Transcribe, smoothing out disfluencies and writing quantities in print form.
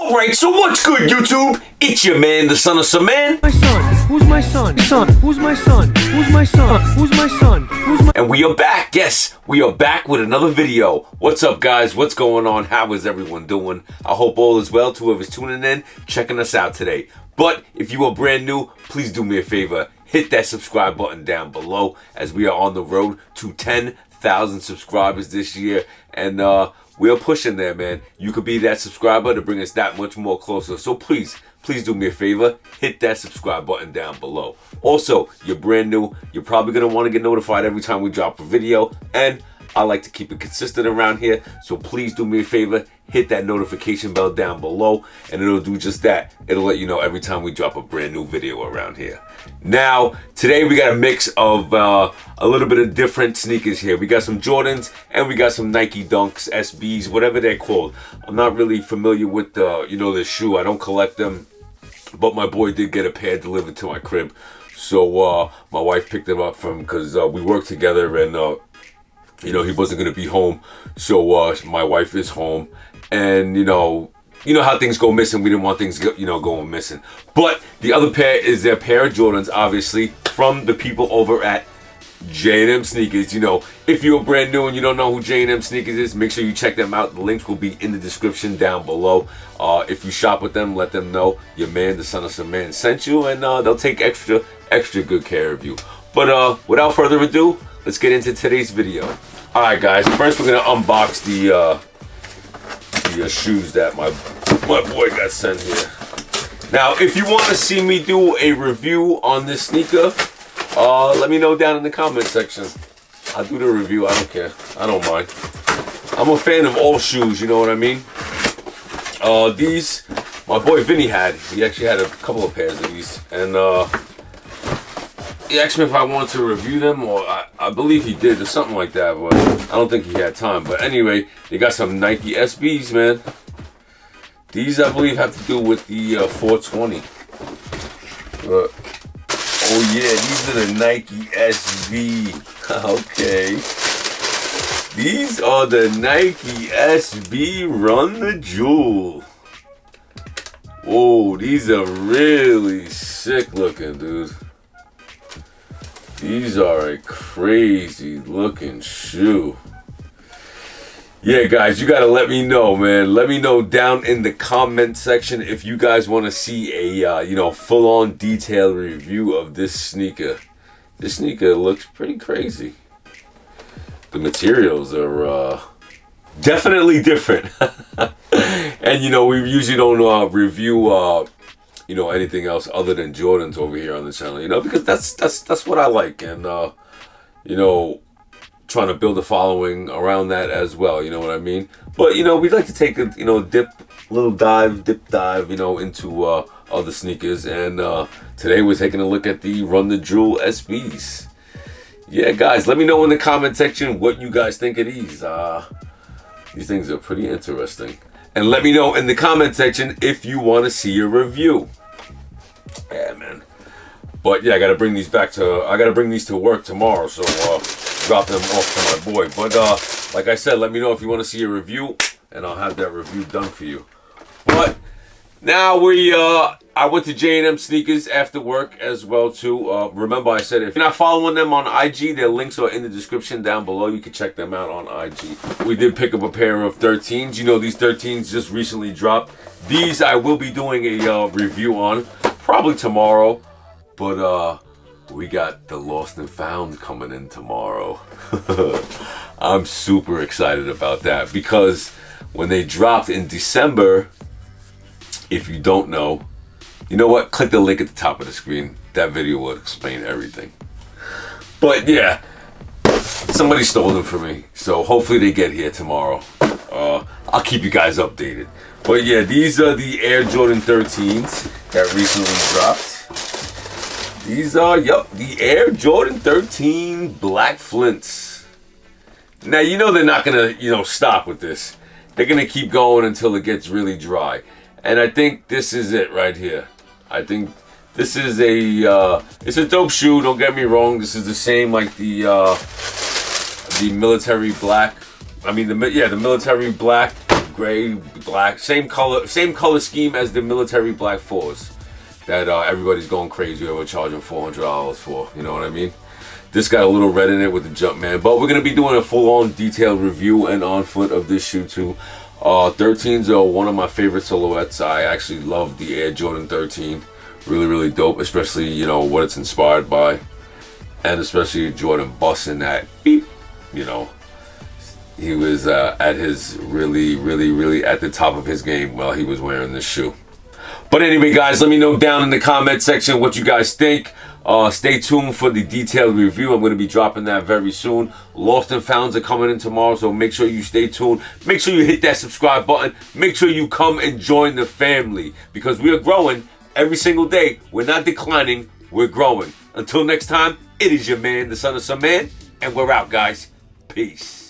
Alright, so what's good, YouTube? It's your man, the son of some man. My son. Who's my son? Son. Who's my son? Who's my son? Who's my son? Who's my... And we are back. Yes, we are back with another video. What's up, guys? What's going on? How is everyone doing? I hope all is well to whoever's tuning in, checking us out today. But if you are brand new, please do me a favor. Hit that subscribe button down below as we are on the road to 10,000 subscribers this year. And we are pushing there, man. You could be that subscriber to bring us that much more closer. So please do me a favor. Hit that subscribe button down below. Also, you're brand new. You're probably going to want to get notified every time we drop a video. And I like to keep it consistent around here. So please do me a favor. Hit that notification bell down below. And it'll do just that. It'll let you know every time we drop a brand new video around here. Now, today we got a mix of a little bit of different sneakers here. We got some Jordans and we got some Nike Dunks, SBs, whatever they're called. I'm not really familiar with the, the shoe. I don't collect them. But my boy did get a pair delivered to my crib. So my wife picked them up from, because we work together and, he wasn't going to be home. So my wife is home. And, you know how things go missing. We didn't want things, going missing. But the other pair is their pair of Jordans, obviously, from the people over at J&M Sneakers. If you're brand new and you don't know who J&M Sneakers is, make sure you check them out. The links will be in the description down below. If you shop with them, let them know your man, the son of some man, sent you, and they'll take extra good care of you. But without further ado, let's get into today's video. All right, guys. First, we're gonna unbox the shoes that my boy got sent here. Now, if you want to see me do a review on this sneaker, let me know down in the comment section. I'll do the review. I don't care. I don't mind. I'm a fan of all shoes. You know what I mean? These, my boy Vinny had. He actually had a couple of pairs of these, and he asked me if I wanted to review them, or I believe he did, or something like that, but I don't think he had time. But anyway, they got some Nike SBs, man. These, I believe, have to do with the 420. Oh yeah, these are the Nike SB. Okay. These are the Nike SB Run the Jewel. Whoa, these are really sick looking, dude. These are a crazy looking shoe. Yeah, guys, you gotta let me know, man. Let me know down in the comment section if you guys want to see a full-on detailed review of this sneaker. This sneaker looks pretty crazy. The materials are definitely different. And we usually don't review anything else other than Jordans over here on the channel, because that's what I like, and trying to build a following around that as well, you know what I mean? But we'd like to take a dip dive into other sneakers, and today we're taking a look at the Run the Jewel SBs. Yeah, guys, let me know in the comment section what you guys think of these. These things are pretty interesting. And let me know in the comment section if you want to see a review. Yeah, man. But yeah, I gotta bring these to work tomorrow, so drop them off to my boy. But like I said, let me know if you want to see a review, and I'll have that review done for you. But now I went to J&M Sneakers after work as well too. Remember, I said if you're not following them on IG, their links are in the description down below. You can check them out on IG. We did pick up a pair of 13s. These 13s just recently dropped. These I will be doing a review on probably tomorrow. But we got the Lost and Found coming in tomorrow. I'm super excited about that, because when they dropped in December, if you don't know, you know what? Click the link at the top of the screen. That video will explain everything. But yeah, somebody stole them from me, so hopefully they get here tomorrow. I'll keep you guys updated. But yeah, these are the Air Jordan 13s that recently dropped. These are, the Air Jordan 13 Black Flints. Now, they're not going to, stop with this. They're going to keep going until it gets really dry. And I think this is it right here. I think this is it's a dope shoe, don't get me wrong. This is the same like the military black. I mean, the military black gray, black, same color scheme as the military black 4s that everybody's going crazy over charging $400 for. You know what I mean? This got a little red in it with the Jumpman, but we're gonna be doing a full-on detailed review and on foot of this shoe too. 13s are one of my favorite silhouettes. I actually love the Air Jordan 13. Really dope, especially, you know, what it's inspired by, and especially Jordan busting that beep. You know, he was at his really at the top of his game while he was wearing this shoe. But anyway, guys, let me know down in the comment section what you guys think. Stay tuned for the detailed review. I'm going to be dropping that very soon. Lost and Founds are coming in tomorrow, so make sure you stay tuned. Make sure you hit that subscribe button. Make sure you come and join the family, because we are growing every single day. We're not declining, we're growing. Until next time, it is your man, the son of some man, and we're out, guys. Peace.